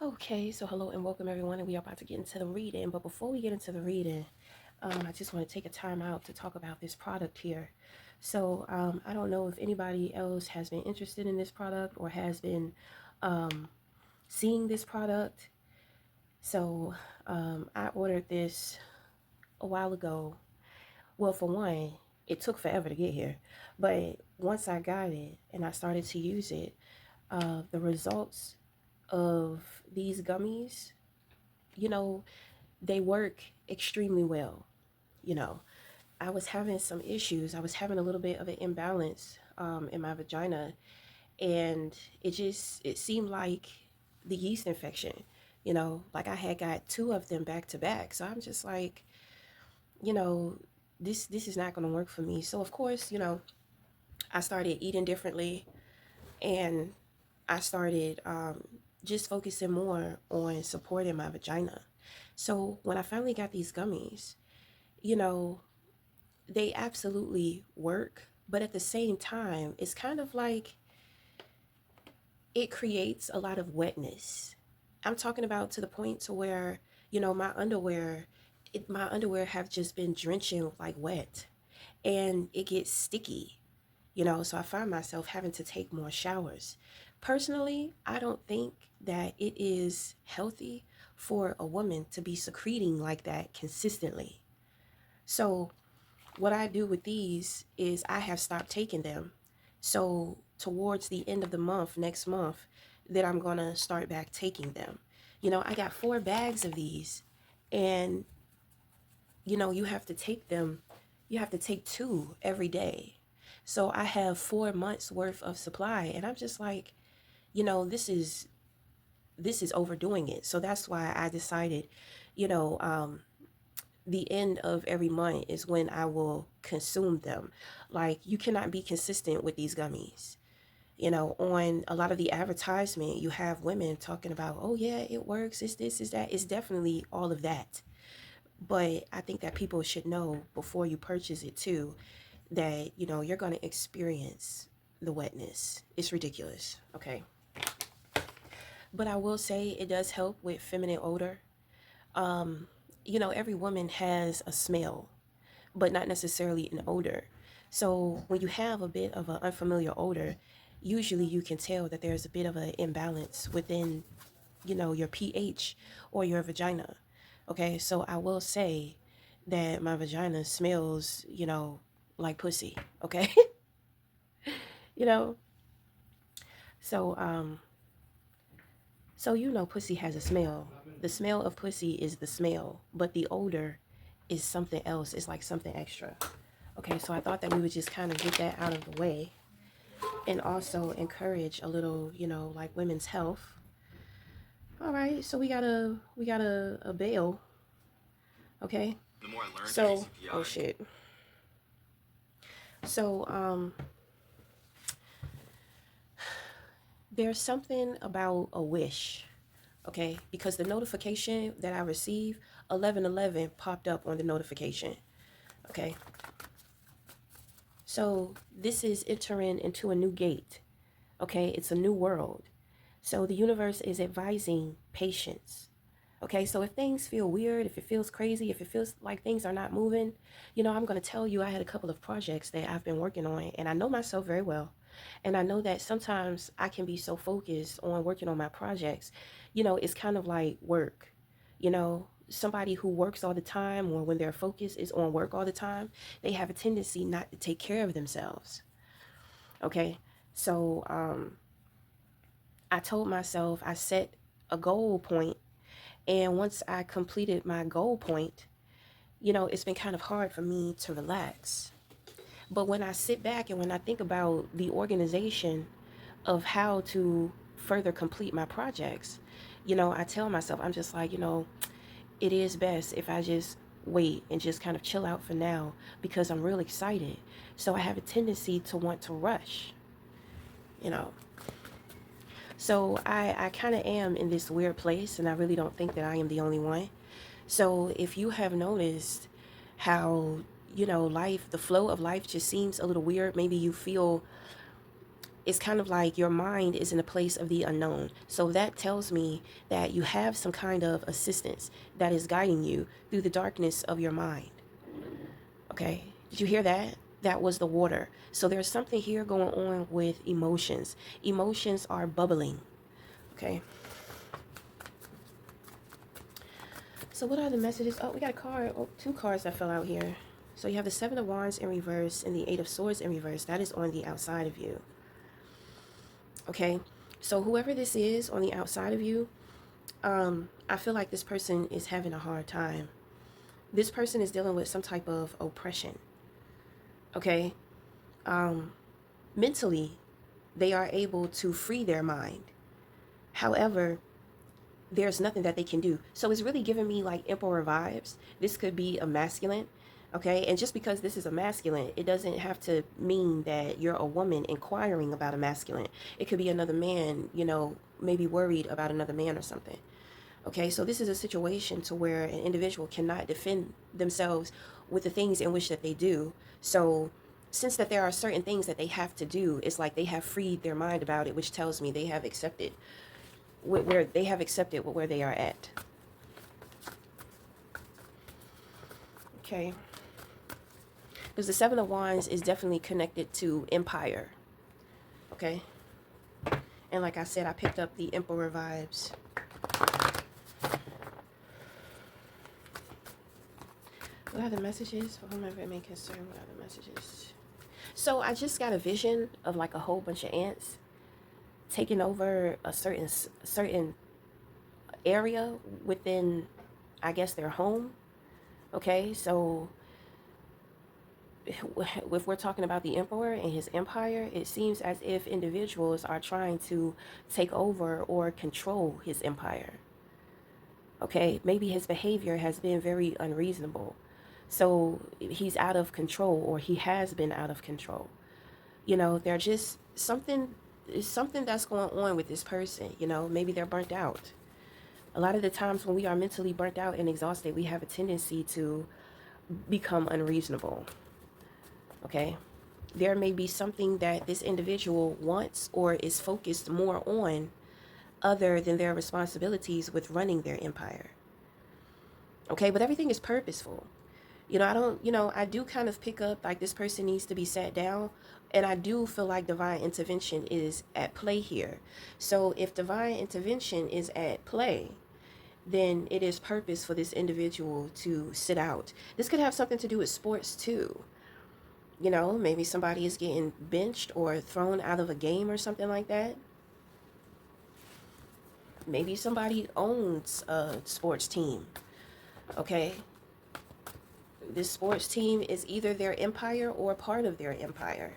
Okay, so hello and welcome everyone, and we are about to get into the reading. But before we get into the reading, I just want to take a time out to talk about this product here. So I don't know if anybody else has been interested in this product or has been um, seeing this product. So I ordered this a while ago. Well, for one, it took forever to get here, but once I got it and I started to use it, the results of these gummies, you know, they work extremely well. You know, I was having some issues. I was having a little bit of an imbalance in my vagina, and it seemed like the yeast infection. Like I had got two of them back to back. So I'm just like, you know, this is not going to work for me. So of course, I started eating differently, and I started just focusing more on supporting my vagina. So when I finally got these gummies, you know, they absolutely work, but at the same time, it's kind of like it creates a lot of wetness. I'm talking about to the point to where, my underwear, my underwear have just been drenching like wet, and it gets sticky, so I find myself having to take more showers. Personally, I don't think that it is healthy for a woman to be secreting like that consistently. So what I do with these is I have stopped taking them. So towards the end of the month, next month, that I'm gonna start back taking them. I got 4 bags of these, and you have to take them. You have to take two every day. So I have 4 months worth of supply, and I'm just like, this is overdoing it. So that's why I decided, you know, um, the end of every month is when I will consume them. Like, you cannot be consistent with these gummies. On a lot of the advertisement, you have women talking about, oh yeah, it works, it's this, it's that. It's definitely all of that. But I think that people should know before you purchase it too that, you're going to experience the wetness. It's ridiculous. Okay. But I will say it does help with feminine odor. Um, every woman has a smell, but not necessarily an odor. So when you have a bit of an unfamiliar odor, usually you can tell that there's a bit of an imbalance within, your pH or your vagina. Okay, so I will say that my vagina smells, like pussy. Okay, you know. So pussy has a smell. The smell of pussy is the smell, but the odor is something else. It's like something extra. Okay, so I thought that we would just kind of get that out of the way and also encourage a little, like women's health. All right, so we got a bail. Okay. So, oh shit. So there's something about a wish, okay? Because the notification that I received, 1111 popped up on the notification. Okay. So this is entering into a new gate. Okay, it's a new world. So the universe is advising patience. Okay, so if things feel weird, if it feels crazy, if it feels like things are not moving, I'm going to tell you I had a couple of projects that I've been working on, and I know myself very well. And I know that sometimes I can be so focused on working on my projects, it's kind of like work. Somebody who works all the time, or when their focus is on work all the time, they have a tendency not to take care of themselves. Okay, so I told myself, I set a goal point, and once I completed my goal point, it's been kind of hard for me to relax. But when I sit back and when I think about the organization of how to further complete my projects, I tell myself, I'm just like, it is best if I just wait and just kind of chill out for now because I'm real excited. So I have a tendency to want to rush, you know. So I kind of am in this weird place, and I really don't think that I am the only one. So if you have noticed how, life, the flow of life just seems a little weird, maybe you feel it's kind of like your mind is in a place of the unknown. So that tells me that you have some kind of assistance that is guiding you through the darkness of your mind. Okay, did you hear that? That was the water. So there's something here going on with emotions. Emotions are bubbling. Okay. So what are the messages? Oh, we got a card. Oh, two cards that fell out here. So you have the Seven of Wands in reverse and the Eight of Swords in reverse. That is on the outside of you. Okay. So whoever this is on the outside of you, I feel like this person is having a hard time. This person is dealing with some type of oppression. Okay. Mentally, they are able to free their mind. However, there's nothing that they can do. So it's really giving me like emperor vibes. This could be a masculine. Okay. And just because this is a masculine, it doesn't have to mean that you're a woman inquiring about a masculine. It could be another man, you know, maybe worried about another man or something. Okay. So this is a situation to where an individual cannot defend themselves with the things in which that they do. So since that there are certain things that they have to do, it's like they have freed their mind about it, which tells me they have accepted where they have accepted where they are at. Okay. Because the Seven of Wands is definitely connected to empire. Okay. And like I said, I picked up the emperor vibes. What are the messages? For whomever it may concern, what are the messages? So I just got a vision of like a whole bunch of ants taking over a certain area within, I guess, their home. Okay, so if we're talking about the emperor and his empire, it seems as if individuals are trying to take over or control his empire. Okay, maybe his behavior has been very unreasonable. So he's out of control, or he has been out of control. You know, they're just something that's going on with this person. You know, maybe they're burnt out. A lot of the times when we are mentally burnt out and exhausted, we have a tendency to become unreasonable. Okay, there may be something that this individual wants or is focused more on other than their responsibilities with running their empire. Okay, but everything is purposeful. You know, I do kind of pick up like this person needs to be sat down, and I do feel like divine intervention is at play here. So if divine intervention is at play, then it is purpose for this individual to sit out. This could have something to do with sports too. You know, maybe somebody is getting benched or thrown out of a game or something like that. Maybe somebody owns a sports team. Okay, this sports team is either their empire or part of their empire.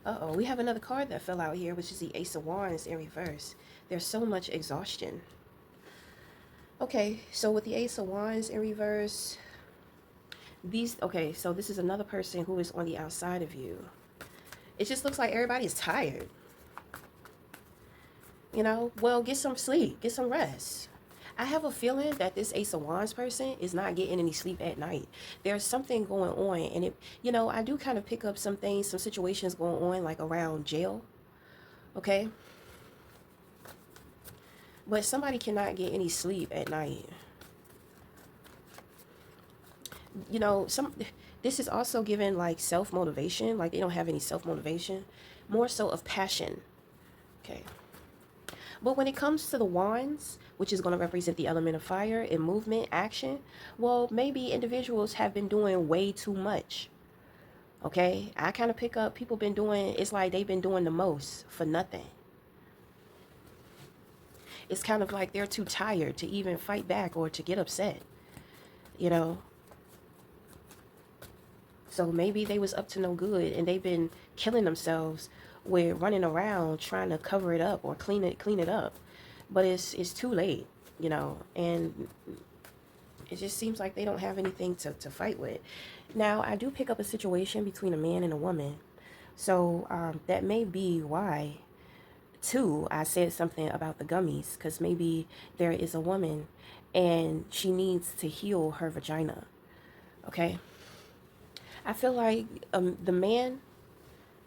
Uh-oh, we have another card that fell out here, which is the Ace of Wands in reverse. There's so much exhaustion. Okay, so with the Ace of Wands in reverse, so this is another person who is on the outside of you. It just looks like everybody is tired. You know, well, get some sleep, get some rest. I have a feeling that this Ace of Wands person is not getting any sleep at night. There's something going on, and you know, I do kind of pick up some things, some situations going on, like around jail. Okay, but somebody cannot get any sleep at night. You know, this is also given like self-motivation, like they don't have any self-motivation, more so of passion. Okay. But when it comes to the wands, which is going to represent the element of fire and movement, action, well, maybe individuals have been doing way too much. Okay, I kind of pick up people been doing, it's like they've been doing the most for nothing. It's kind of like they're too tired to even fight back or to get upset, you know. So maybe they was up to no good and they've been killing themselves with running around trying to cover it up or clean it up. But it's too late, you know, and it just seems like they don't have anything to fight with. Now, I do pick up a situation between a man and a woman. So that may be why, too, I said something about the gummies, because maybe there is a woman and she needs to heal her vagina. Okay. I feel like the man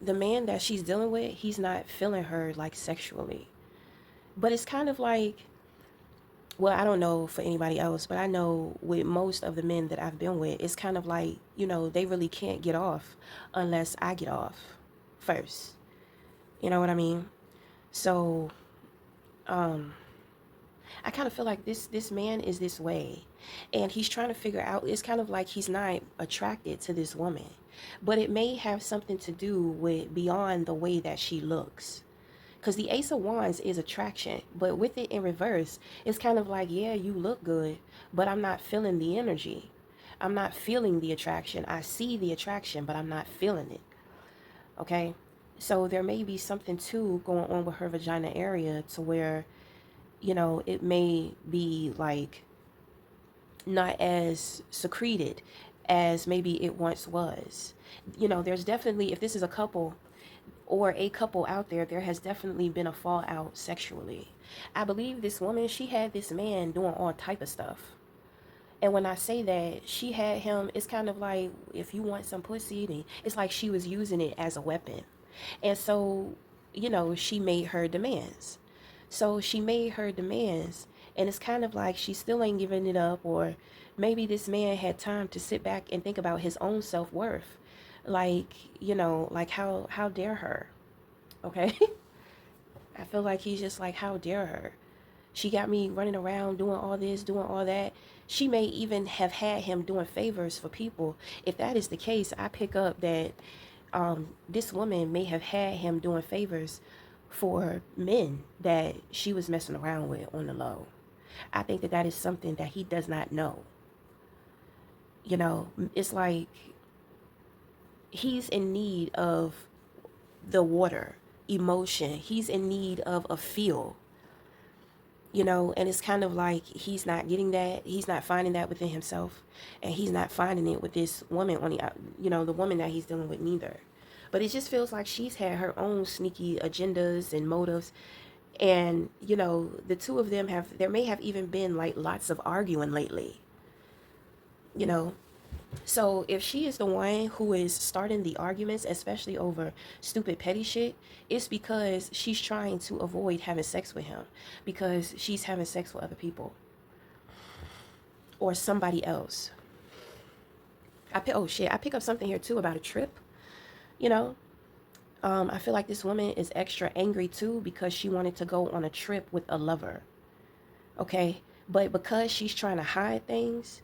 the man that she's dealing with, he's not feeling her like sexually. But it's kind of like, well, I don't know for anybody else, but I know with most of the men that I've been with, it's kind of like, they really can't get off unless I get off first. You know what I mean? So, um, I kind of feel like this man is this way, and he's trying to figure out. It's kind of like he's not attracted to this woman, but it may have something to do with beyond the way that she looks. Because the Ace of Wands is attraction, but with it in reverse, it's kind of like, yeah, you look good, but I'm not feeling the energy. I'm not feeling the attraction. I see the attraction, but I'm not feeling it. Okay? So there may be something too going on with her vagina area to where, it may be like not as secreted as maybe it once was. There's definitely, if this is a couple or a couple out there, there has definitely been a fallout sexually. I believe this woman, she had this man doing all type of stuff. And when I say that she had him, it's kind of like if you want some pussy, then it's like she was using it as a weapon. And so, she made her demands. So she made her demands, and it's kind of like she still ain't giving it up, or maybe this man had time to sit back and think about his own self-worth. Like, like how dare her? Okay? I feel like he's just like, how dare her? She got me running around doing all this, doing all that. She may even have had him doing favors for people. If that is the case, I pick up that this woman may have had him doing favors for men that she was messing around with on the low. I think that that is something that he does not know. It's like he's in need of the water, emotion. He's in need of a feel, and it's kind of like he's not getting that. He's not finding that within himself, and he's not finding it with this woman on the woman that he's dealing with neither. But it just feels like she's had her own sneaky agendas and motives. And, the two of them there may have even been like lots of arguing lately, you know. So if she is the one who is starting the arguments, especially over stupid petty shit, it's because she's trying to avoid having sex with him because she's having sex with other people or somebody else. I pick up something here too about a trip, you know. I feel like this woman is extra angry too because she wanted to go on a trip with a lover. Okay. But because she's trying to hide things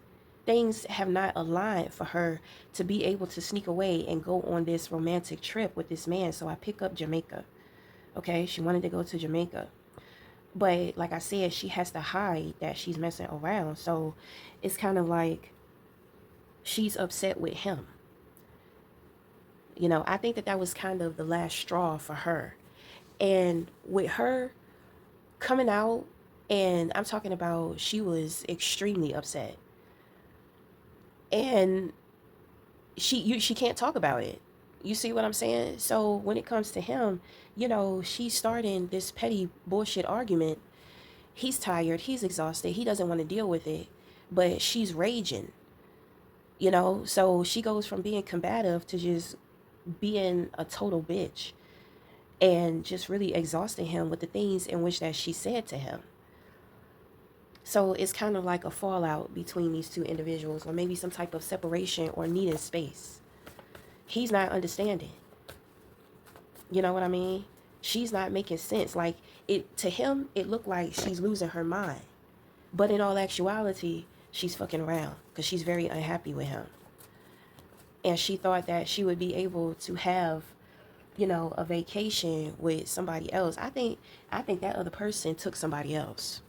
have not aligned for her to be able to sneak away and go on this romantic trip with this man. So I pick up Jamaica. Okay. She wanted to go to Jamaica. But like I said, she has to hide that she's messing around. So it's kind of like she's upset with him. I think that that was kind of the last straw for her. And with her coming out, and I'm talking about she was extremely upset. And she can't talk about it. You see what I'm saying? So when it comes to him, she's starting this petty bullshit argument. He's tired, he's exhausted, he doesn't want to deal with it, but she's raging. So she goes from being combative to just being a total bitch and just really exhausting him with the things in which that she said to him. So it's kind of like a fallout between these two individuals, or maybe some type of separation or needing space. He's not understanding. You know what I mean? She's not making sense. Like, it to him, it looked like she's losing her mind. But in all actuality, she's fucking around because she's very unhappy with him. And she thought that she would be able to have, a vacation with somebody else. I think that other person took somebody else.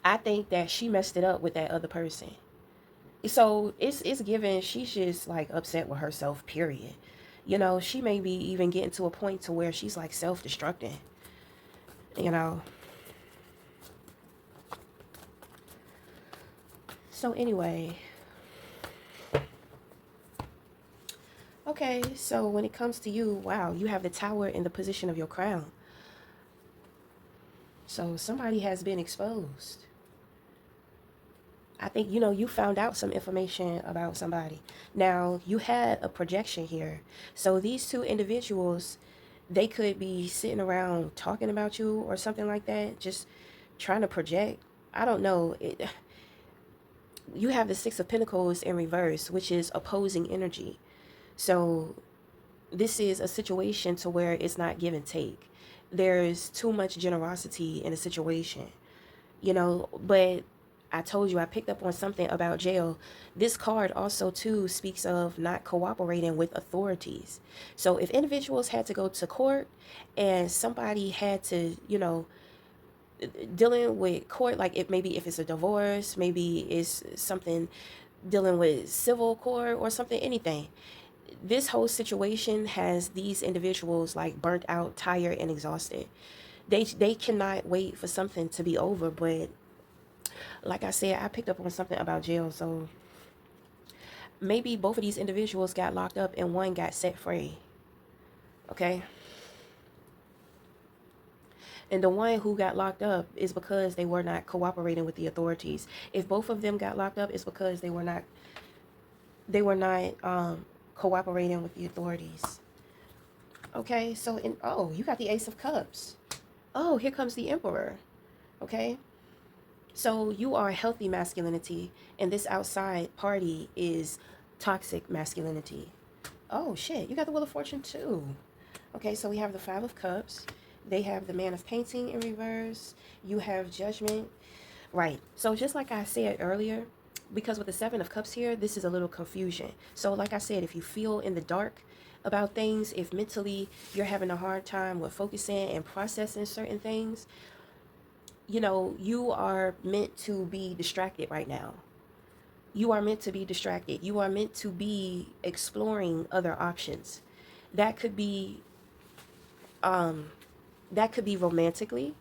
I think that she messed it up with that other person. So it's given she's just like upset with herself, period. She may be even getting to a point to where she's like self-destructing. you know so anyway, okay, so when it comes to you, wow, you have the Tower in the position of your crown. So somebody has been exposed. I think, you know, you found out some information about somebody. Now, you had a projection here. So these two individuals, they could be sitting around talking about you or something like that, just trying to project. I don't know. You have the Six of Pentacles in reverse, which is opposing energy. So this is a situation to where it's not give and take. There's too much generosity in a situation, you know, but I told you I picked up on something about jail. This card also too speaks of not cooperating with authorities. So if individuals had to go to court and somebody had to, you know, dealing with court, like if maybe if it's a divorce, maybe it's something dealing with civil court or something, anything, this whole situation has these individuals like burnt out, tired, and exhausted. They cannot wait for something to be over. But like I said, I picked up on something about jail. So maybe both of these individuals got locked up and one got set free. Okay. And the one who got locked up is because they were not cooperating with the authorities. If both of them got locked up, it's because they were not cooperating with the authorities. Okay, so oh, you got the Ace of Cups. Oh, here comes the Emperor. Okay, so you are healthy masculinity, and this outside party is toxic masculinity. Oh shit, you got the Wheel of Fortune too. Okay, so we have the Five of Cups. They have the Man of Painting in reverse. You have Judgment. Right. So just like I said earlier, because with the Seven of Cups here, this is a little confusion. So like I said, if you feel in the dark about things, if mentally you're having a hard time with focusing and processing certain things, you know, you are meant to be distracted right now. You are meant to be distracted. You are meant to be exploring other options. That could be um that could be romantically,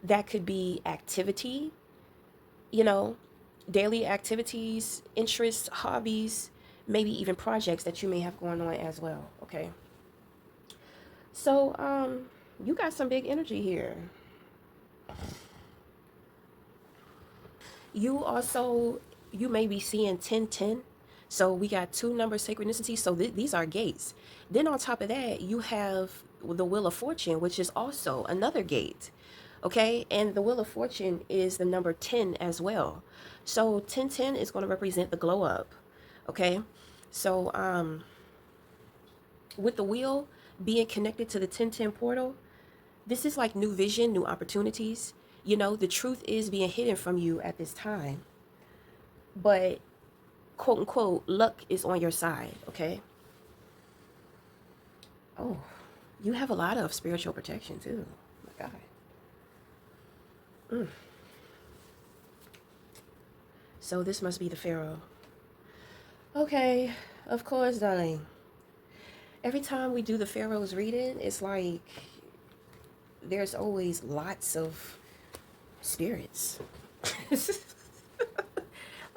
that could be activity, you know, daily activities, interests, hobbies, maybe even projects that you may have going on as well. Okay. So, you got some big energy here. You also, you may be seeing 1010. So we got two number synchronicity. So these are gates. Then on top of that, you have the Wheel of Fortune, which is also another gate. Okay. And the Wheel of Fortune is the number 10 as well. So 1010 is going to represent the glow up. Okay. So, with the wheel being connected to the 1010 portal, this is like new vision, new opportunities. You know, the truth is being hidden from you at this time. But quote unquote, luck is on your side, okay? Oh, you have a lot of spiritual protection too. Oh my God. Mm. So this must be the Pharaoh. Okay, of course, darling. Every time we do the Pharaoh's reading, it's like there's always lots of spirits.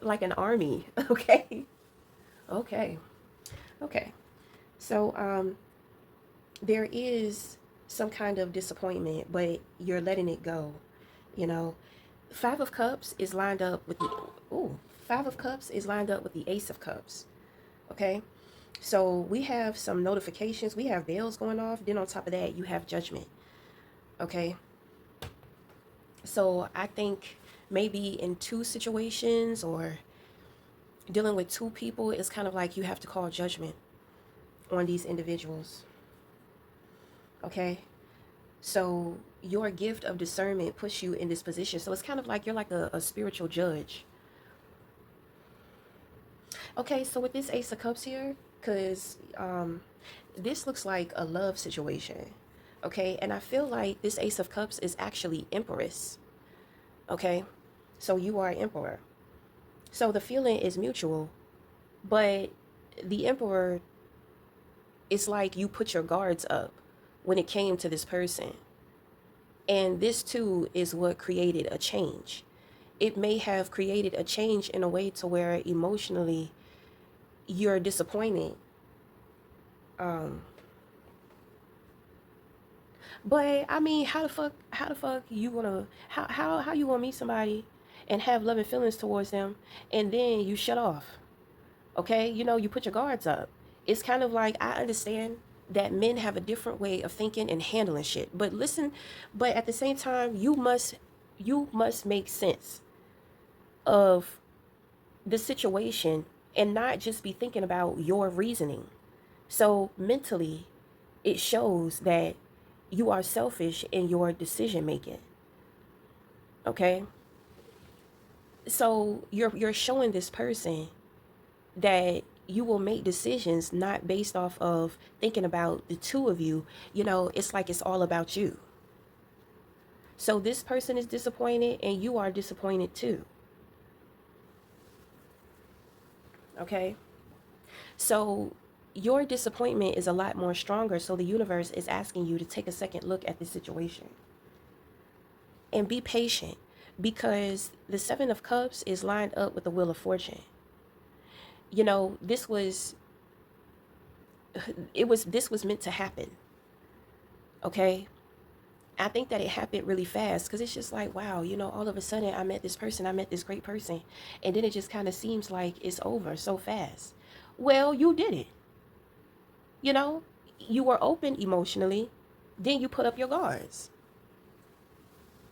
Like an army, okay? Okay. Okay. So, there is some kind of disappointment, but you're letting it go. You know, Five of Cups is lined up with the ooh, Five of Cups is lined up with the Ace of Cups. Okay, so we have some notifications, we have bells going off. Then on top of that, you have Judgment. Okay, so I think maybe in two situations or dealing with two people, it's kind of like you have to call judgment on these individuals. Okay, so your gift of discernment puts you in this position. So it's kind of like you're like a spiritual judge. Okay, so with this Ace of Cups here, because this looks like a love situation. Okay, and I feel like this Ace of Cups is actually Empress. Okay, so you are Emperor. So the feeling is mutual, but the Emperor, it's like you put your guards up when it came to this person. And this too is what created a change. It may have created a change in a way to where emotionally you're disappointed. Um, but I mean, how the fuck you gonna how you gonna meet somebody and have loving feelings towards them, and then you shut off. Okay, you put your guards up. It's kind of like, I understand that men have a different way of thinking and handling shit, but listen, but at the same time, you must make sense of the situation and not just be thinking about your reasoning. So mentally, it shows that you are selfish in your decision making. Okay, so you're showing this person that you will make decisions not based off of thinking about the two of you. It's like it's all about you. So this person is disappointed and you are disappointed too. Okay, so your disappointment is a lot more stronger, so the universe is asking you to take a second look at the situation and be patient, because the Seven of Cups is lined up with the Wheel of Fortune. This was this was meant to happen. Okay, I think that it happened really fast, because it's just like, wow, all of a sudden I met this person, I met this great person, and then it just kind of seems like it's over so fast. Well, you did it. you know you were open emotionally, then you put up your guards.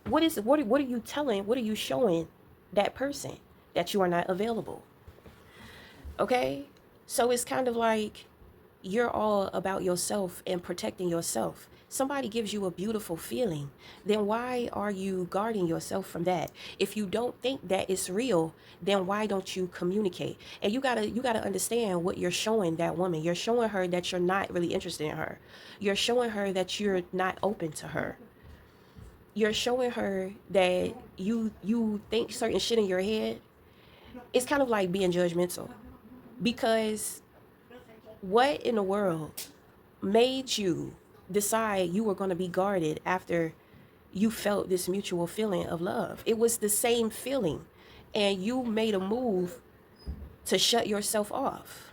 What are you telling, what are you showing that person? That you are not available. Okay, so it's kind of like you're all about yourself and protecting yourself. Somebody gives you a beautiful feeling, then why are you guarding yourself from that? If you don't think that it's real, then why don't you communicate? And you gotta understand what you're showing that woman. You're showing her that you're not really interested in her. You're showing her that you're not open to her. You're showing her that you think certain shit in your head. It's kind of like being judgmental, because what in the world made you decide you were going to be guarded after you felt this mutual feeling of love? It was the same feeling, and you made a move to shut yourself off.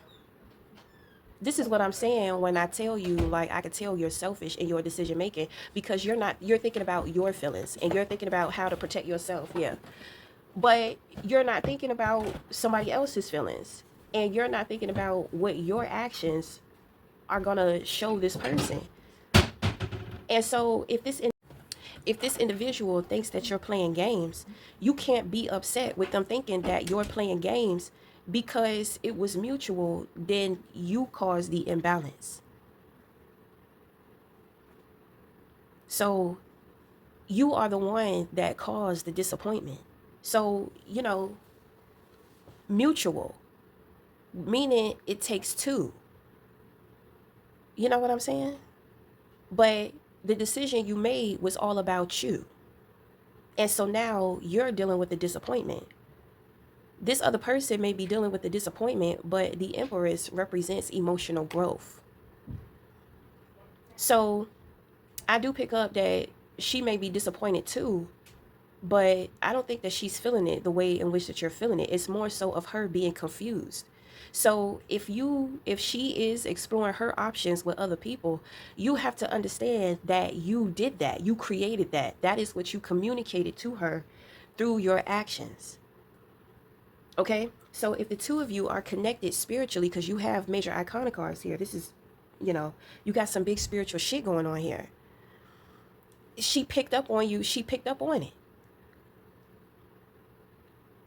This is what I'm saying when I tell you, like, I could tell you're selfish in your decision making, because you're thinking about your feelings and you're thinking about how to protect yourself. Yeah, but you're not thinking about somebody else's feelings, and you're not thinking about what your actions are gonna show this person. And so if this individual thinks that you're playing games, you can't be upset with them thinking that you're playing games, because it was mutual, then you caused the imbalance. So you are the one that caused the disappointment. So, mutual, meaning it takes two. You know what I'm saying? But the decision you made was all about you. And so now you're dealing with the disappointment. This other person may be dealing with the disappointment, but the Empress represents emotional growth. So I do pick up that she may be disappointed too, but I don't think that she's feeling it the way in which that you're feeling it. It's more so of her being confused. So if she is exploring her options with other people, you have to understand that you did that. You created that. That is what you communicated to her through your actions. Okay? So if the two of you are connected spiritually, because you have major iconic cards here, this is, you got some big spiritual shit going on here. She picked up on you. She picked up on it.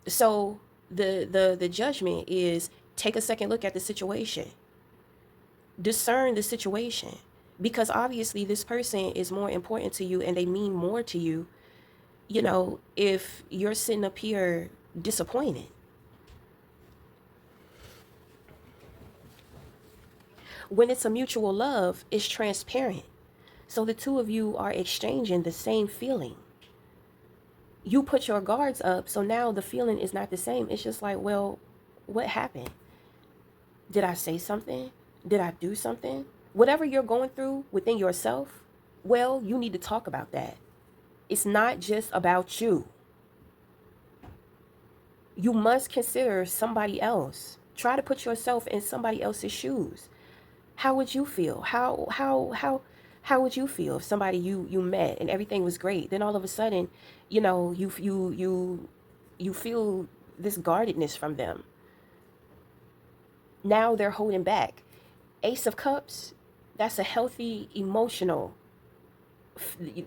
So the judgment is, take a second look at the situation. Discern the situation, because obviously this person is more important to you and they mean more to you, if you're sitting up here disappointed. When it's a mutual love, it's transparent. So the two of you are exchanging the same feeling. You put your guards up, so now the feeling is not the same. It's just like, well, what happened? Did I say something? Did I do something? Whatever you're going through within yourself, well, you need to talk about that. It's not just about you. You must consider somebody else. Try to put yourself in somebody else's shoes. How would you feel? How would you feel if somebody you met and everything was great, then all of a sudden, you You feel this guardedness from them. Now they're holding back. Ace of Cups, that's a healthy emotional,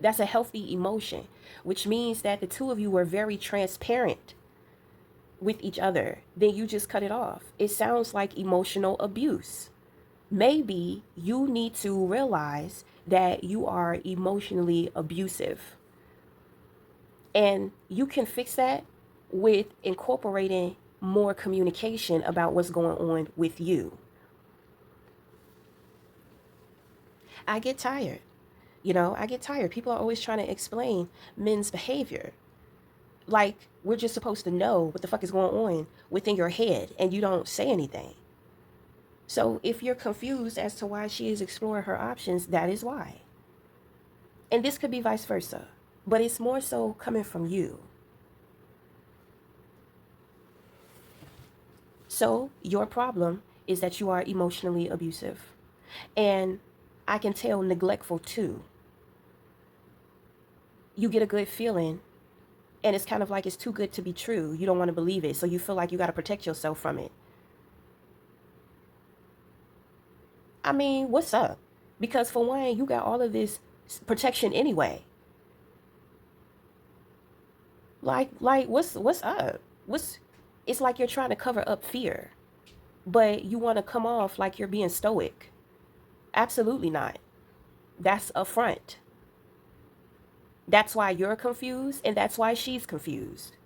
that's a healthy emotion, which means that the two of you were very transparent with each other. Then you just cut it off. It sounds like emotional abuse. Maybe you need to realize that you are emotionally abusive. And you can fix that with incorporating more communication about what's going on with you. I get tired. I get tired. People are always trying to explain men's behavior. Like we're just supposed to know what the fuck is going on within your head and you don't say anything. So if you're confused as to why she is exploring her options, that is why. And this could be vice versa, but it's more so coming from you. So your problem is that you are emotionally abusive. And I can tell neglectful too. You get a good feeling and it's kind of like it's too good to be true. You don't want to believe it. So you feel like you got to protect yourself from it. I mean, what's up? Because for one, you got all of this protection anyway. Like what's up? What's It's like you're trying to cover up fear, but you want to come off like you're being stoic. Absolutely not. That's a front. That's why you're confused and that's why she's confused.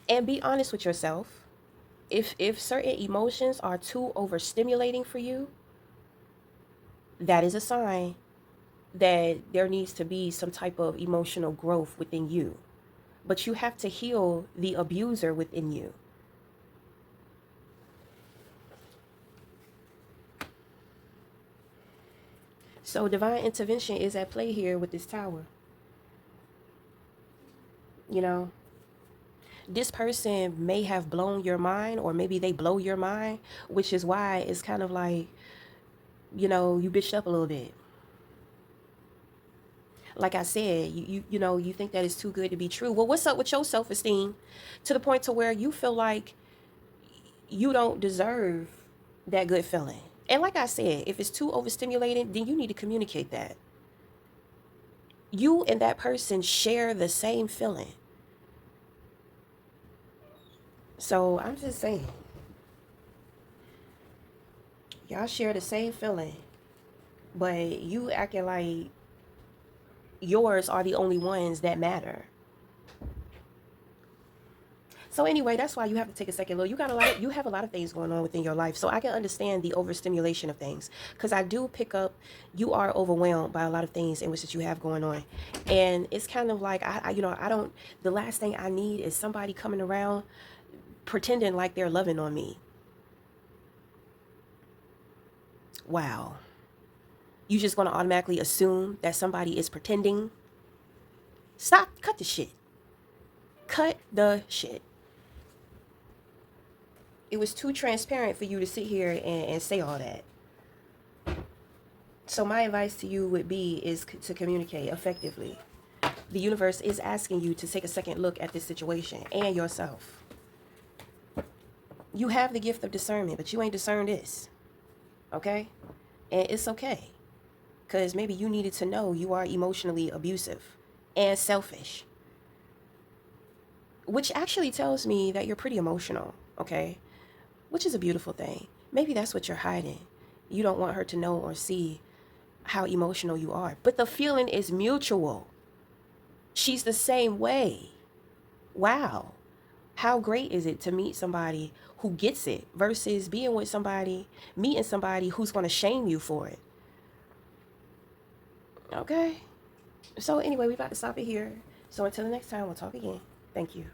And be honest with yourself. If certain emotions are too overstimulating for you, that is a sign that there needs to be some type of emotional growth within you. But you have to heal the abuser within you. So divine intervention is at play here with this tower. You know, this person may have blown your mind, or maybe they blow your mind, which is why it's kind of like, you bitched up a little bit. Like I said, you think that it's too good to be true. Well, what's up with your self-esteem to the point to where you feel like you don't deserve that good feeling? And like I said, if it's too overstimulating, then you need to communicate that. You and that person share the same feeling. So I'm just saying, y'all share the same feeling, but you acting like yours are the only ones that matter. So anyway, that's why you have to take a second look. You have a lot of things going on within your life. So I can understand the overstimulation of things, because I do pick up you are overwhelmed by a lot of things in which that you have going on. And it's kind of like I don't the last thing I need is somebody coming around pretending like they're loving on me. Wow. You just going to automatically assume that somebody is pretending? Stop. Cut the shit. Cut the shit. It was too transparent for you to sit here and say all that. So my advice to you would be is to communicate effectively. The universe is asking you to take a second look at this situation and yourself. You have the gift of discernment, but you ain't discerned this. Okay? And it's okay. Because maybe you needed to know you are emotionally abusive and selfish. Which actually tells me that you're pretty emotional, okay? Which is a beautiful thing. Maybe that's what you're hiding. You don't want her to know or see how emotional you are. But the feeling is mutual. She's the same way. Wow. How great is it to meet somebody who gets it versus being with somebody, meeting somebody who's going to shame you for it? Okay. So anyway, we about to stop it here. So until the next time, we'll talk again. Thank you.